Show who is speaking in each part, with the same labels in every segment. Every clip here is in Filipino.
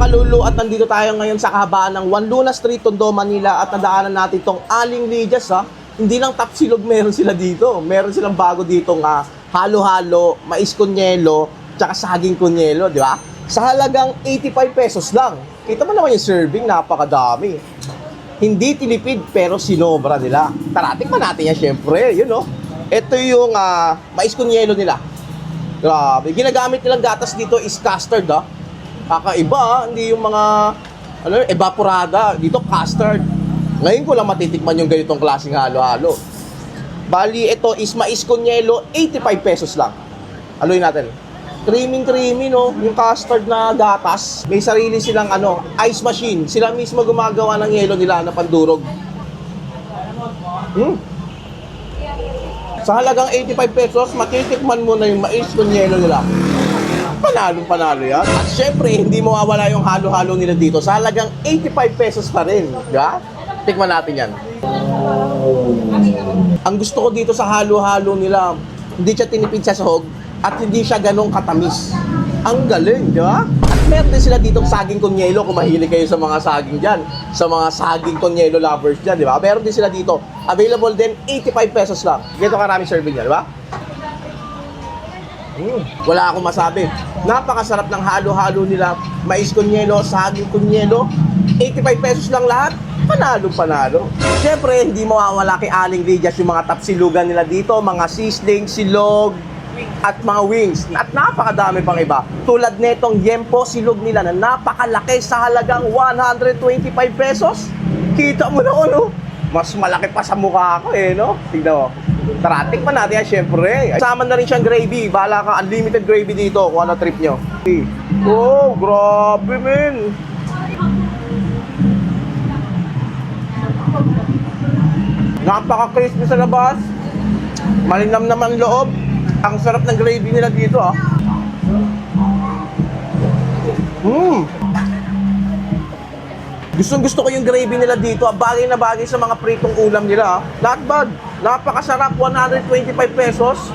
Speaker 1: Lulu at nandito tayo ngayon sa kahabaan ng Juan Luna Street, Tondo, Manila at nadaanan natin tong Aling Lidias ha. Hindi lang tapsilog meron sila dito. Meron silang bago ditong halo-halo, mais kunyelo, tsaka saging kunyelo, di ba? Sa halagang 85 pesos lang. Kita mo naman yung serving, napakadami. Hindi tinipid pero sinobra nila. Tara, tikman natin yan syempre, yun no. Ito yung mais kunyelo nila. Grabe, ginagamit nilang gatas dito is custard ha. Kakaiba, hindi yung mga evaporada. Dito custard. Ngayon ko lang matitikman yung ganitong klaseng halo-halo. Bali, ito is mais kunyelo, 85 pesos lang. Haluin natin. Creamy, no? Yung custard na gatas. May sarili silang ice machine. Sila mismo gumagawa ng yelo nila na pandurog. Sa halagang 85 pesos, matitikman mo na yung mais kunyelo nila. Panalo yan. At syempre, hindi mawawala yung halo-halo nila dito. Sa halagang 85 pesos pa rin. Diba? Tikman natin yan. Ang gusto ko dito sa halo-halo nila, hindi siya tinipid sa sahog at hindi siya ganong katamis. Ang galing, di ba? At meron din sila ditong saging kunyelo kung mahilig kayo sa mga saging dyan. Sa mga saging kunyelo lovers dyan, di ba? Meron din sila dito. Available din, 85 pesos lang. Ganito karami serving niya, di ba? Wala akong masabi. Napakasarap ng halo-halo nila. Mais kunyelo, saging kunyelo. 85 pesos lang lahat. Panalo. Siyempre, hindi mawawala kay Aling Lidias yung mga tapsilugan nila dito. Mga sisling, silog, at mga wings. At napakadami pang iba. Tulad netong yempo silog nila na napakalaki sa halagang 125 pesos. Kita mo na mas malaki pa sa mukha ko no? Tignan mo. Tara, tikman natin yan, syempre. Kasama na rin siyang gravy. Bahala ka, unlimited gravy dito kung ano trip nyo. Oh, grabe, men. Napaka-crispy sa labas. Malinam naman loob. Ang sarap ng gravy nila dito, Gustong-gusto ko yung gravy nila dito. Bagay na bagay sa mga pritong ulam nila. Not bad. Napakasarap. 125 pesos.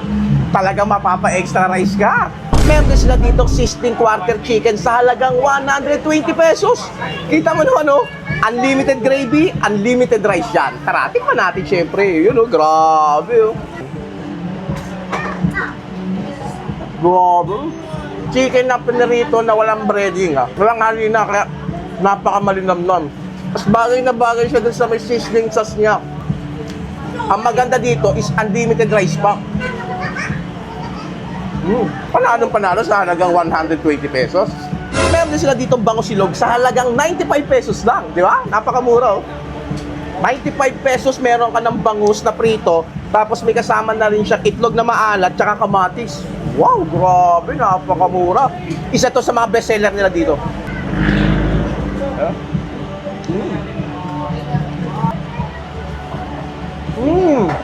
Speaker 1: Talagang mapapa-extra rice ka. Meron din sila dito sizzling quarter chicken sa halagang 120 pesos. Kita mo naman, unlimited gravy, unlimited rice yan. Tara, tikman natin syempre. Yun, grabe, Grabe. Chicken na pinirito na walang breading, Walang halina, kaya napakamalinamnam. Mas bagay na bagay siya dun sa may sizzling sauce niya. Ang maganda dito is unlimited rice pa. Panalo sa halagang 120 pesos. Meron din sila dito bango silog sa halagang 95 pesos lang. Di ba? Napakamura, 95 pesos meron ka ng bangus na prito. Tapos may kasama na rin siya itlog na maalat tsaka kamatis. Wow, grabe, napakamura. Isa to sa mga bestseller nila dito.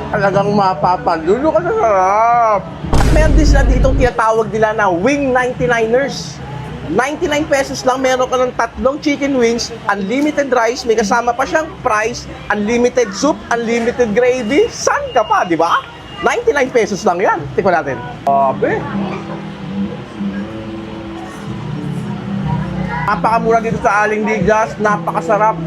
Speaker 1: Talagang mapapalulo ka na sarap. At meron din sila ditong tinatawag nila na wing 99ers. 99 pesos lang meron ka ng tatlong chicken wings, unlimited rice, may kasama pa siyang fries, unlimited soup, unlimited gravy. San ka pa, di ba? 99 pesos lang yan. Tikman natin. Grabe. Napakamura dito sa Aling Lidias, napakasarap.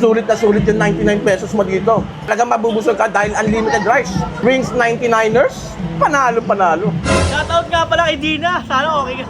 Speaker 1: Sulit na sulit yung 99 pesos mo dito. Talagang mabubusog ka dahil unlimited rice. Wings 99ers, panalo.
Speaker 2: Shoutout nga pala kay Dina. Sana okay ka.